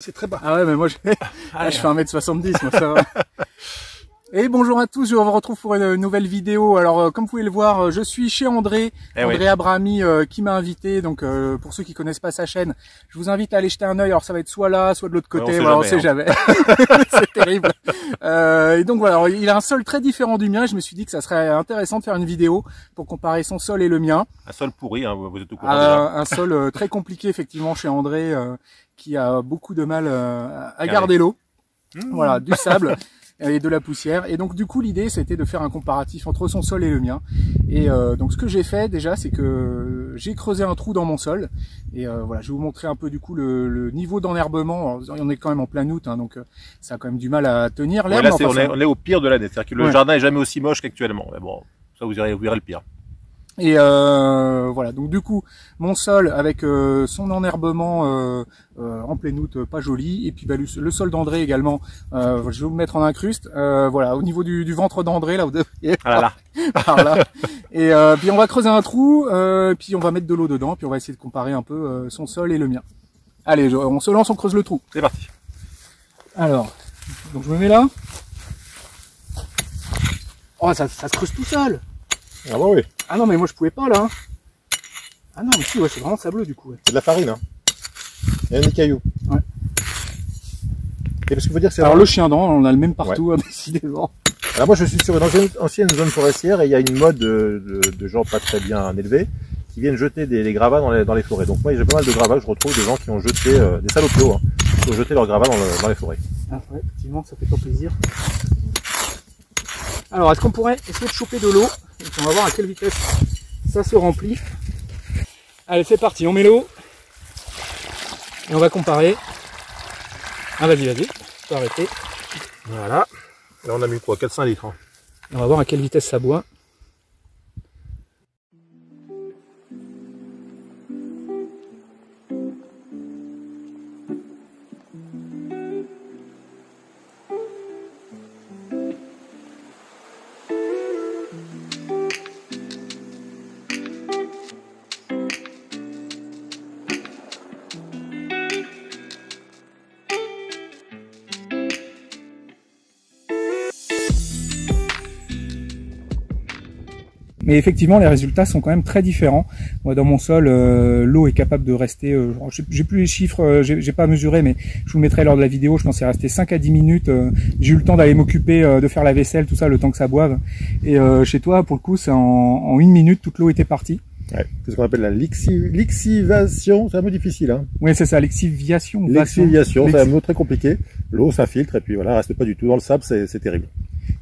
C'est très bas. Ah ouais, mais moi, je fais 1m70, moi, ça va. Et bonjour à tous, je vous retrouve pour une nouvelle vidéo. Alors, comme vous pouvez le voir, je suis chez André, André Abrami, qui m'a invité. Donc, pour ceux qui connaissent pas sa chaîne, je vous invite à aller jeter un œil. Alors, ça va être soit là, soit de l'autre côté. Ouais, on sait jamais. C'est terrible. Et donc voilà, alors, il a un sol très différent du mien. Et je me suis dit que ça serait intéressant de faire une vidéo pour comparer son sol et le mien. Un sol pourri, hein, vous êtes au courant déjà. Un sol très compliqué, effectivement, chez André, qui a beaucoup de mal à garder l'eau. Voilà, du sable et de la poussière. Et donc du coup l'idée c'était de faire un comparatif entre son sol et le mien. Et donc ce que j'ai fait déjà, c'est que j'ai creusé un trou dans mon sol. Et voilà, je vais vous montrer un peu du coup le niveau d'enherbement. On est quand même en plein août, hein, donc ça a quand même du mal à tenir. Ouais, là on est au pire de l'année, c'est-à-dire que le jardin est jamais aussi moche qu'actuellement. Mais bon, ça vous verrez le pire. Et voilà, donc du coup, mon sol avec son enherbement en pleine août, pas joli. Et puis bah, le sol d'André également, je vais vous le mettre en incruste. Voilà, au niveau du ventre d'André, là, vous devriez par là. Et puis on va creuser un trou, puis on va mettre de l'eau dedans, puis on va essayer de comparer un peu son sol et le mien. Allez, on se lance, on creuse le trou. C'est parti. Alors, donc je me mets là. Oh, ça se creuse tout seul. Ah bah oui. Ah non, mais moi je pouvais pas là. Ah non, mais si, ouais, c'est vraiment sableux du coup. Ouais. C'est de la farine, hein. Il y a des cailloux. Ouais. Et parce qu'il faut dire que c'est. Alors le chien dent, on a le même partout, ouais. Décidément. Alors moi je suis sur une ancienne zone forestière et il y a une mode de gens pas très bien élevés qui viennent jeter des gravats dans les forêts. Donc moi j'ai pas mal de gravats, je retrouve des gens qui ont jeté, des salopios, hein, qui ont jeté leurs gravats dans les forêts. Ah ouais, effectivement, ça fait pas plaisir. Alors est-ce qu'on pourrait essayer de choper de l'eau? On va voir à quelle vitesse ça se remplit. Allez, c'est parti, on met l'eau. Et on va comparer. Ah vas-y, tu peux arrêter. Voilà. Là on a mis quoi, 400 litres. Hein. On va voir à quelle vitesse ça boit. Mais effectivement, les résultats sont quand même très différents. Moi, dans mon sol, l'eau est capable de rester... j'ai plus les chiffres, j'ai pas mesuré, mais je vous mettrai lors de la vidéo. Je pense qu'il est resté 5 à 10 minutes. J'ai eu le temps d'aller m'occuper, de faire la vaisselle, tout ça, le temps que ça boive. Et chez toi, pour le coup, c'est en 1 minute, toute l'eau était partie. Ouais, c'est ce qu'on appelle la lixivation, c'est un mot difficile. Hein. Oui, c'est ça, lixiviation. Lixiviation, c'est un mot très compliqué. L'eau s'infiltre et puis voilà, reste pas du tout dans le sable, c'est terrible.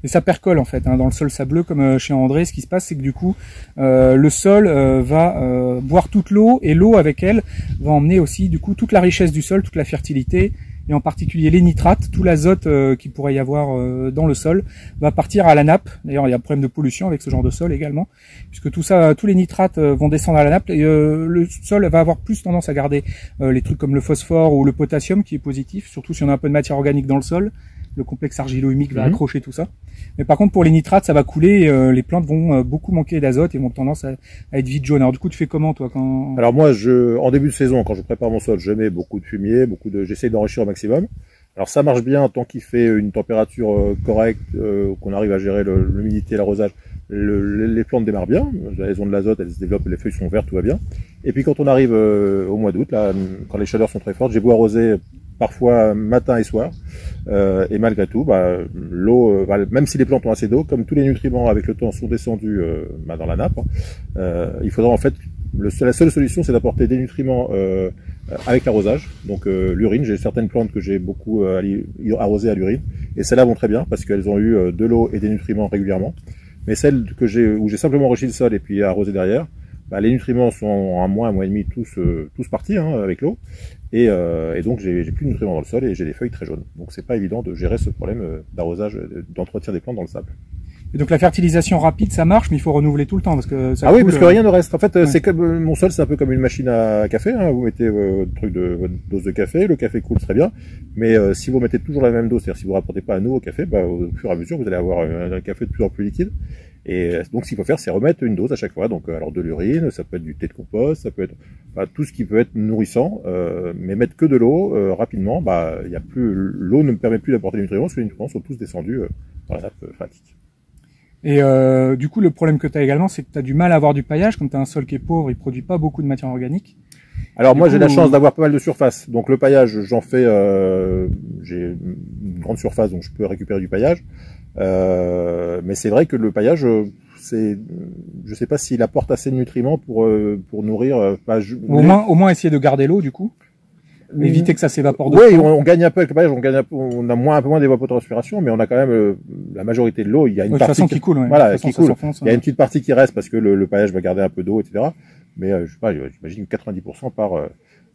Et ça percole en fait, hein, dans le sol sableux comme chez André. Ce qui se passe, c'est que du coup, le sol va boire toute l'eau et l'eau avec elle va emmener aussi du coup toute la richesse du sol, toute la fertilité et en particulier les nitrates, tout l'azote qu'il pourrait y avoir dans le sol va partir à la nappe. D'ailleurs, il y a un problème de pollution avec ce genre de sol également, puisque tout ça, tous les nitrates vont descendre à la nappe et le sol va avoir plus tendance à garder les trucs comme le phosphore ou le potassium qui est positif, surtout si on a un peu de matière organique dans le sol. Le complexe argilo-humique va accrocher tout ça. Mais par contre, pour les nitrates, ça va couler. Les plantes vont beaucoup manquer d'azote et vont tendance à être vite jaunes. Alors du coup, tu fais comment toi quand... Alors moi, en début de saison, quand je prépare mon sol, je mets beaucoup de fumier, j'essaie d'enrichir au maximum. Alors ça marche bien tant qu'il fait une température correcte, qu'on arrive à gérer l'humidité, l'arrosage. Les plantes démarrent bien, elles ont de l'azote, elles se développent, les feuilles sont vertes, tout va bien. Et puis quand on arrive au mois d'août, là, quand les chaleurs sont très fortes, j'ai beau arroser parfois matin et soir, et malgré tout, l'eau, même si les plantes ont assez d'eau, comme tous les nutriments avec le temps sont descendus dans la nappe, il faudra en fait, la seule solution c'est d'apporter des nutriments avec l'arrosage. Donc l'urine, j'ai certaines plantes que j'ai beaucoup arrosées à l'urine, et celles-là vont très bien parce qu'elles ont eu de l'eau et des nutriments régulièrement. Mais celles où j'ai simplement enrichi le sol et puis arrosé derrière, les nutriments sont à moins et demi tous partis avec l'eau. Et donc j'ai plus de nutriments dans le sol et j'ai des feuilles très jaunes. Donc c'est pas évident de gérer ce problème d'arrosage, d'entretien des plantes dans le sable. Et donc la fertilisation rapide, ça marche, mais il faut renouveler tout le temps parce que ça oui, parce que rien ne reste. En fait, c'est comme mon sol, c'est un peu comme une machine à café. Hein. Vous mettez votre dose de café, le café coule très bien. Mais si vous mettez toujours la même dose, c'est-à-dire si vous rapportez pas un eau au café, au fur et à mesure, vous allez avoir un café de plus en plus liquide. Et donc ce qu'il faut faire, c'est remettre une dose à chaque fois. Donc alors de l'urine, ça peut être du thé de compost, ça peut être tout ce qui peut être nourrissant, mais mettre que de l'eau rapidement, il y a plus, l'eau ne me permet plus d'apporter des nutriments parce que les nutriments sont tous descendus dans la nappe phréatique. Et du coup, le problème que tu as également, c'est que tu as du mal à avoir du paillage. Comme tu as un sol qui est pauvre, il produit pas beaucoup de matière organique. Alors moi j'ai la chance d'avoir pas mal de surface, donc le paillage j'en fais, j'ai une grande surface donc je peux récupérer du paillage, mais c'est vrai que le paillage, je sais pas s'il apporte assez de nutriments pour nourrir. Au moins essayer de garder l'eau du coup, éviter que ça s'évapore. Oui, on gagne un peu avec le paillage, on a un peu moins d'évapotranspiration, mais on a quand même la majorité de l'eau. Il y a une partie qui coule, voilà, qui coule. Il y a une petite partie qui reste parce que le paillage va garder un peu d'eau, etc. Mais je sais pas, j'imagine que 90% par.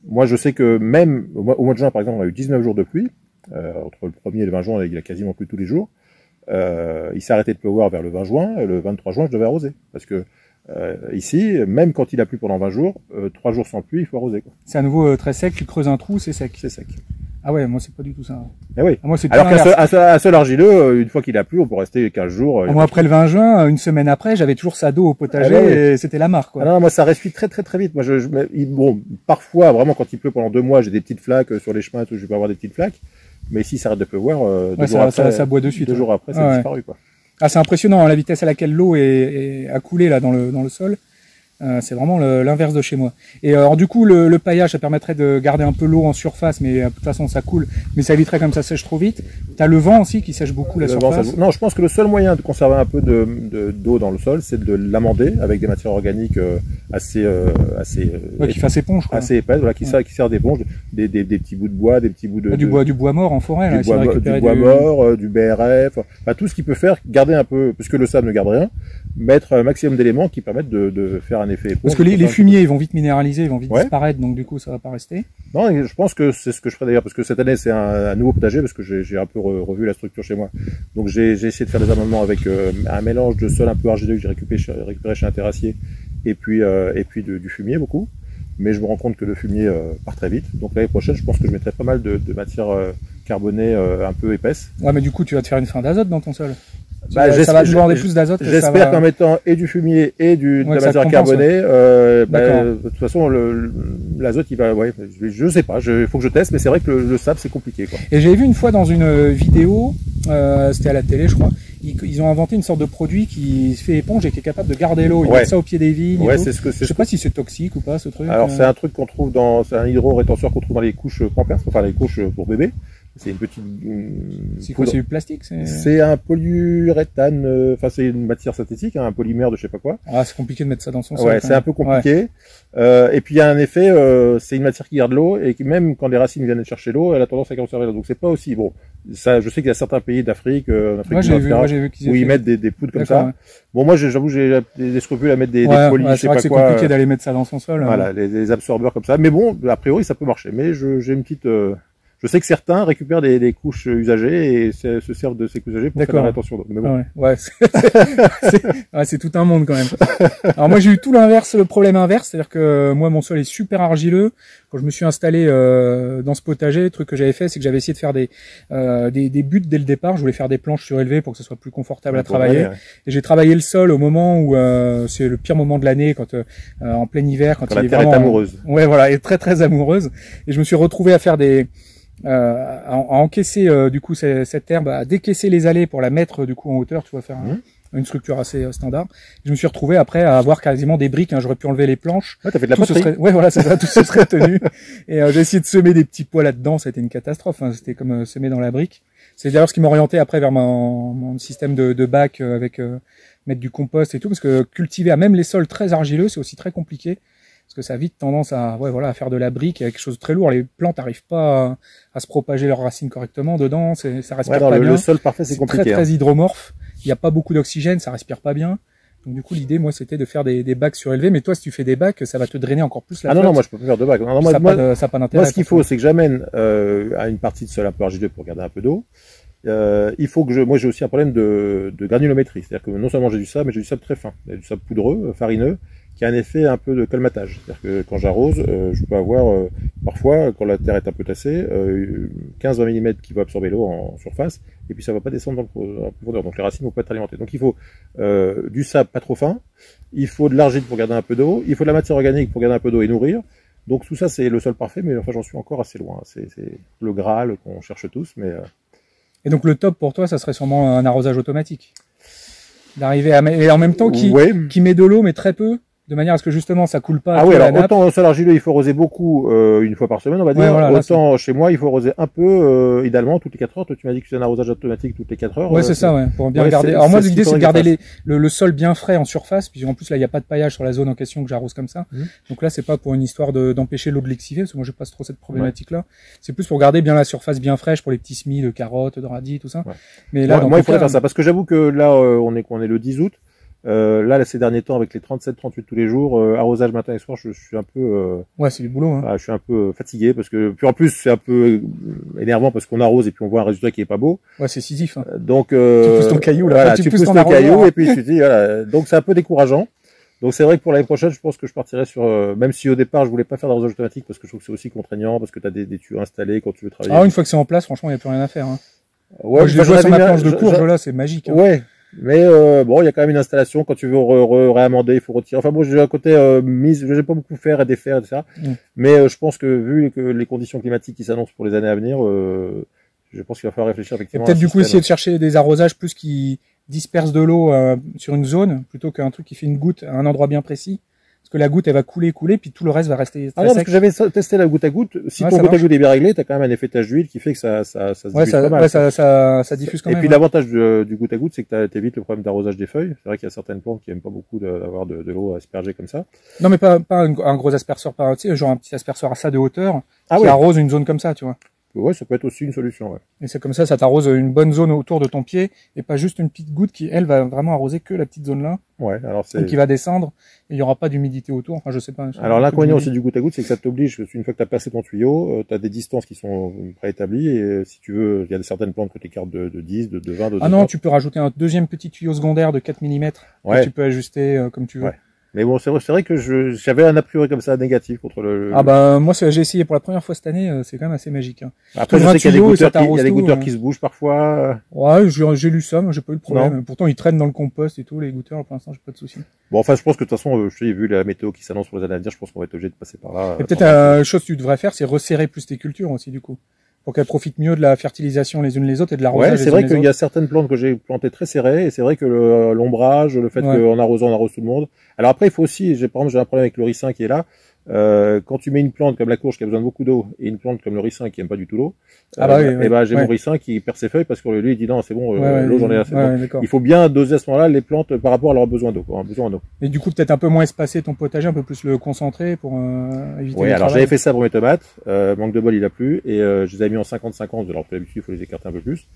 Moi, je sais que même au mois de juin, par exemple, on a eu 19 jours de pluie. Entre le 1er et le 20 juin, il a quasiment plu tous les jours. Il s'est arrêté de pleuvoir vers le 20 juin. Et le 23 juin, je devais arroser. Parce que ici, même quand il a plu pendant 20 jours, 3 jours sans pluie, il faut arroser. C'est à nouveau très sec. Tu creuses un trou, c'est sec. C'est sec. Ah ouais, moi c'est pas du tout ça. Eh oui. Moi, c'est alors qu'un sol argileux, une fois qu'il a plu, on peut rester 15 jours. Moi après le 20 juin, une semaine après, j'avais toujours ça d'eau au potager et c'était la marque, quoi. Ah non, moi ça respire très vite. Moi bon, parfois vraiment quand il pleut pendant 2 mois, j'ai des petites flaques sur les chemins, je peux avoir des petites flaques. Mais si ça arrête de pleuvoir, ça boit de suite. 2 jours après, ça disparu, quoi. Ah, c'est impressionnant, hein, la vitesse à laquelle l'eau a coulé là dans le sol. C'est vraiment l'inverse de chez moi. Et alors du coup, le paillage, ça permettrait de garder un peu l'eau en surface, mais de toute façon ça coule, mais ça éviterait comme ça sèche trop vite. T'as le vent aussi qui sèche beaucoup la surface. Non, je pense que le seul moyen de conserver un peu d'eau dans le sol, c'est de l'amender avec des matières organiques assez qui fasse éponge, quoi. Assez épaisse, voilà, qui sert d'éponge, des petits bouts de bois, des petits bouts du bois mort en forêt, là, du bois mort, du BRF, enfin tout ce qui peut faire garder un peu, parce que le sable ne garde rien, mettre un maximum d'éléments qui permettent de faire un effet éponge. Parce que les fumiers, ils vont vite minéraliser, ils vont vite disparaître, donc du coup, ça va pas rester. Non, je pense que c'est ce que je ferai d'ailleurs, parce que cette année, c'est un nouveau potager, parce que j'ai un peu revu la structure chez moi. Donc j'ai essayé de faire des amendements avec un mélange de sol un peu argileux que j'ai récupéré chez un terrassier, et puis du fumier beaucoup. Mais je me rends compte que le fumier part très vite. Donc l'année prochaine, je pense que je mettrai pas mal de matière carbonée un peu épaisse. Ouais, mais du coup, tu vas te faire une fin d'azote dans ton sol. Ça va te demander plus d'azote. J'espère qu'en mettant et du fumier et de la matière carbonée, de toute façon, l'azote, il va, je sais pas, il faut que je teste, mais c'est vrai que le sable, c'est compliqué, quoi. Et j'ai vu une fois dans une vidéo, c'était à la télé, je crois, ils ont inventé une sorte de produit qui se fait éponge et qui est capable de garder l'eau. Ils mettent ça au pied des vignes. Ouais, je sais pas si c'est toxique ou pas, ce truc. Alors, c'est un truc qu'on trouve c'est un hydro-rétenseur qu'on trouve dans les couches pampers, enfin, les couches pour bébés. C'est une petite. C'est quoi? C'est du plastique? C'est un polyuréthane. Enfin, c'est une matière synthétique, un polymère de je sais pas quoi. Ah, c'est compliqué de mettre ça dans son sol. Ouais, c'est un peu compliqué. Et puis il y a un effet. C'est une matière qui garde l'eau et qui même quand les racines viennent chercher l'eau, elle a tendance à conserver l'eau. Donc c'est pas aussi bon. Ça, je sais qu'il y a certains pays d'Afrique, j'ai vu où ils mettent des poudres comme ça. Ouais. Bon, moi, j'avoue, j'ai des scrupules à mettre des polis, je sais pas quoi. C'est compliqué d'aller mettre ça dans son sol. Voilà, les absorbeurs comme ça. Mais bon, a priori, ça peut marcher. Mais j'ai une petite. Je sais que certains récupèrent des couches usagées et se servent de ces couches usagées pour faire la rétention d'eau. Mais bon. C'est tout un monde quand même. Alors moi j'ai eu tout l'inverse, le problème inverse, c'est-à-dire que moi mon sol est super argileux. Quand je me suis installé dans ce potager, le truc que j'avais fait, c'est que j'avais essayé de faire des buttes dès le départ. Je voulais faire des planches surélevées pour que ce soit plus confortable à travailler. Et j'ai travaillé le sol au moment où c'est le pire moment de l'année, quand en plein hiver, quand la terre est amoureuse. Ouais, voilà, et très amoureuse. Et je me suis retrouvé à faire à encaisser du coup cette herbe, à décaisser les allées pour la mettre du coup en hauteur, tu vois, faire une structure assez standard. Je me suis retrouvé après à avoir quasiment des briques, j'aurais pu enlever les planches. Ouais, t'as fait de la poterie. Ouais, voilà, c'est ça, tout se serait tenu. Et j'ai essayé de semer des petits pois là-dedans, ça a été une catastrophe, c'était comme semer dans la brique. C'est d'ailleurs ce qui m'orientait après vers mon système de bac avec mettre du compost et tout, parce que cultiver à même les sols très argileux, c'est aussi très compliqué. Parce que ça a vite tendance à faire de la brique avec quelque chose de très lourd. Les plantes n'arrivent pas à se propager leurs racines correctement dedans. Ça respire pas bien. Le sol parfait, c'est compliqué. Très hydromorphe. Il n'y a pas beaucoup d'oxygène, ça respire pas bien. Donc du coup, l'idée, moi, c'était de faire des bacs surélevés. Mais toi, si tu fais des bacs, ça va te drainer encore plus la flotte. Non, moi, je peux pas faire de bacs. Non, ça n'a pas d'intérêt. Moi, ce qu'il faut, c'est que j'amène à une partie de sol un peu argileux pour garder un peu d'eau. Il faut que moi, j'ai aussi un problème de granulométrie. C'est-à-dire que non seulement j'ai du sable, mais j'ai du sable très fin. Du sable poudreux, farineux, qui a un effet un peu de colmatage. C'est-à-dire que quand j'arrose, je peux avoir Parfois, quand la terre est un peu tassée, 15-20 mm qui va absorber l'eau en surface, et puis ça va pas descendre dans la profondeur. Donc les racines vont pas être alimentées. Donc il faut du sable pas trop fin, il faut de l'argile pour garder un peu d'eau, il faut de la matière organique pour garder un peu d'eau et nourrir. Donc tout ça, c'est le sol parfait, mais enfin j'en suis encore assez loin. C'est le Graal qu'on cherche tous, mais... Et donc le top pour toi, ça serait sûrement un arrosage automatique. D'arriver à... Et en même temps, qui met de l'eau, mais très peu, de manière à ce que justement ça coule pas. Ah oui, alors autant au sol argileux, il faut arroser beaucoup une fois par semaine, on va dire. Ouais, voilà, autant chez moi, il faut arroser un peu, idéalement, toutes les 4 heures. Toi, tu m'as dit que c'est un arrosage automatique toutes les 4 heures. Ouais, c'est ça, ouais. Pour bien garder. Alors moi, l'idée, c'est de garder le sol bien frais en surface. Puis en plus, là, il n'y a pas de paillage sur la zone en question que j'arrose comme ça. Donc là, c'est pas pour une histoire d'empêcher l'eau de lexiver, parce que moi, je passe trop cette problématique-là. C'est plus pour garder bien la surface bien fraîche pour les petits semis de carottes, de radis, tout ça. Mais là, moi, il faudrait faire ça, parce que j'avoue que là, on est le 10 août. Là, ces derniers temps, avec les 37-38 tous les jours, arrosage matin et soir, je suis un peu... ouais, c'est du boulot. Hein. Je suis un peu fatigué, parce que... Puis en plus, c'est un peu énervant, parce qu'on arrose et puis on voit un résultat qui est pas beau. Ouais, c'est Sisyphe. Hein. Donc... tu pousses ton caillou, là. Voilà, tu pousses ton caillou, et puis tu te dis, voilà. Donc c'est un peu décourageant. Donc c'est vrai que pour l'année prochaine, je pense que je partirai sur... même si au départ, je voulais pas faire d'arrosage automatique, parce que je trouve que c'est aussi contraignant, parce que tu as des tuyaux installés quand tu veux travailler. Ah, une fois que c'est en place, franchement, il n'y a plus rien à faire. Hein. Ouais, moi, je les vois sur ma planche de courge, là, c'est magique. Hein. Ouais. Mais bon, il y a quand même une installation. Quand tu veux réamender, il faut retirer. Enfin bon, j'ai un côté mise. Je n'ai pas beaucoup faire et défaire, etc. Mais je pense que vu les conditions climatiques qui s'annoncent pour les années à venir, je pense qu'il va falloir réfléchir effectivement. Peut-être du coup essayer de chercher des arrosages plus qui dispersent de l'eau sur une zone plutôt qu'un truc qui fait une goutte à un endroit bien précis. Parce que la goutte, elle va couler, puis tout le reste va rester très sec. Parce que j'avais testé la goutte à goutte. Si ton goutte à goutte est bien réglé, t'as quand même un effet tache d'huile qui fait que ça se diffuse pas mal. Ça diffuse quand même. Et puis l'avantage du goutte à goutte, c'est que t'évites le problème d'arrosage des feuilles. C'est vrai qu'il y a certaines plantes qui aiment pas beaucoup d'avoir de l'eau aspergée comme ça. Non, mais pas un gros asperceur, tu sais, genre un petit asperceur à ça de hauteur, qui arrose une zone comme ça, tu vois. Ouais, ça peut être aussi une solution, ouais. Et c'est comme ça t'arrose une bonne zone autour de ton pied, et pas juste une petite goutte qui, elle, va vraiment arroser que la petite zone là. Ouais, alors c'est... Donc qui va descendre, et il y aura pas d'humidité autour, enfin je sais pas. Alors l'inconvénient aussi du goutte à goutte, c'est que ça t'oblige, une fois que t'as passé ton tuyau, t'as des distances qui sont préétablies, et si tu veux, il y a certaines plantes que t'écartes de 10, de 20, de 30. Ah non, tu peux rajouter un deuxième petit tuyau secondaire de 4 mm, que tu peux ajuster comme tu veux. Ouais. Mais bon, c'est vrai que j'avais un a priori comme ça négatif contre le... Ah bah moi j'ai essayé pour la première fois cette année, c'est quand même assez magique. Hein. Après je sais qu'il y a des goûteurs qui se bougent parfois. Ouais, j'ai lu ça, moi j'ai pas eu de problème. Non. Pourtant ils traînent dans le compost et tout, les goûteurs, pour l'instant j'ai pas de soucis. Bon enfin je pense que de toute façon, je sais, vu la météo qui s'annonce pour les années à venir, je pense qu'on va être obligé de passer par là. Et peut-être une chose que tu devrais faire, c'est resserrer plus tes cultures aussi du coup. Pour qu'elles profitent mieux de la fertilisation les unes les autres et de l'arrosage. Ouais, c'est vrai qu'il y a certaines plantes que j'ai plantées très serrées, et c'est vrai que l'ombrage, le fait qu'en arrosant on arrose tout le monde. Alors après il faut aussi, par exemple j'ai un problème avec le ricin qui est là. Quand tu mets une plante comme la courge qui a besoin de beaucoup d'eau et une plante comme le ricin qui aime pas du tout l'eau, et ben j'ai mon ricin qui perd ses feuilles parce que lui il dit non c'est bon, l'eau j'en ai assez. Il faut bien doser à ce moment-là les plantes par rapport à leurs besoins d'eau, besoin d'eau. Et du coup peut-être un peu moins espacer ton potager, un peu plus le concentrer pour éviter. Oui, alors j'avais fait ça pour mes tomates, manque de bol il a plu et je les avais mis en 50-50, alors pour l'habitude il faut les écarter un peu plus.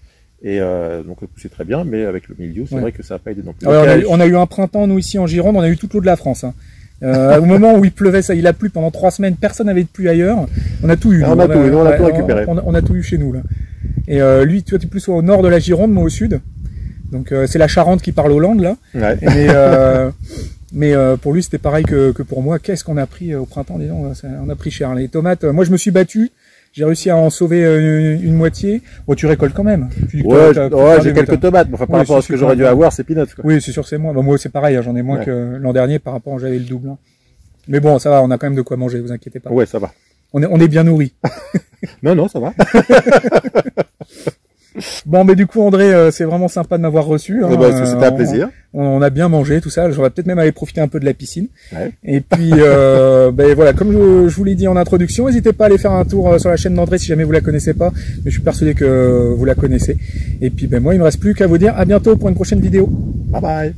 Et donc c'est très bien, mais avec le milieu c'est vrai que ça n'a pas aidé non plus. On a eu un printemps nous ici en Gironde, on a eu toute l'eau de la France. Hein. Au moment où il pleuvait, il a plu pendant 3 semaines, personne n'avait de pluie ailleurs. On a tout eu. On a tout récupéré. On a tout eu chez nous là. Et lui, tu vois, t'es plus au nord de la Gironde, moi au sud. Donc c'est la Charente qui parle Hollande là. Ouais. Mais pour lui c'était pareil que pour moi. Qu'est-ce qu'on a pris au printemps, dis donc, on a pris cher. Les tomates, moi je me suis battu. J'ai réussi à en sauver une moitié. Bon, tu récoltes quand même. J'ai quelques tomates. Enfin, par rapport à ce que j'aurais dû avoir, c'est peanuts, quoi. Oui, c'est sûr, c'est moins. Bah, moi, c'est pareil. J'en ai moins que l'an dernier par rapport à j'avais le double. Hein. Mais bon, ça va. On a quand même de quoi manger. Vous inquiétez pas. Ouais, ça va. On est bien nourris. Non, ça va. Bon, mais du coup, André, c'est vraiment sympa de m'avoir reçu. Hein. C'était un plaisir. On a bien mangé, tout ça. J'aurais peut-être même aller profiter un peu de la piscine. Ouais. Et puis, voilà, comme je vous l'ai dit en introduction, n'hésitez pas à aller faire un tour sur la chaîne d'André si jamais vous la connaissez pas. Mais je suis persuadé que vous la connaissez. Et puis, moi, il me reste plus qu'à vous dire à bientôt pour une prochaine vidéo. Bye bye.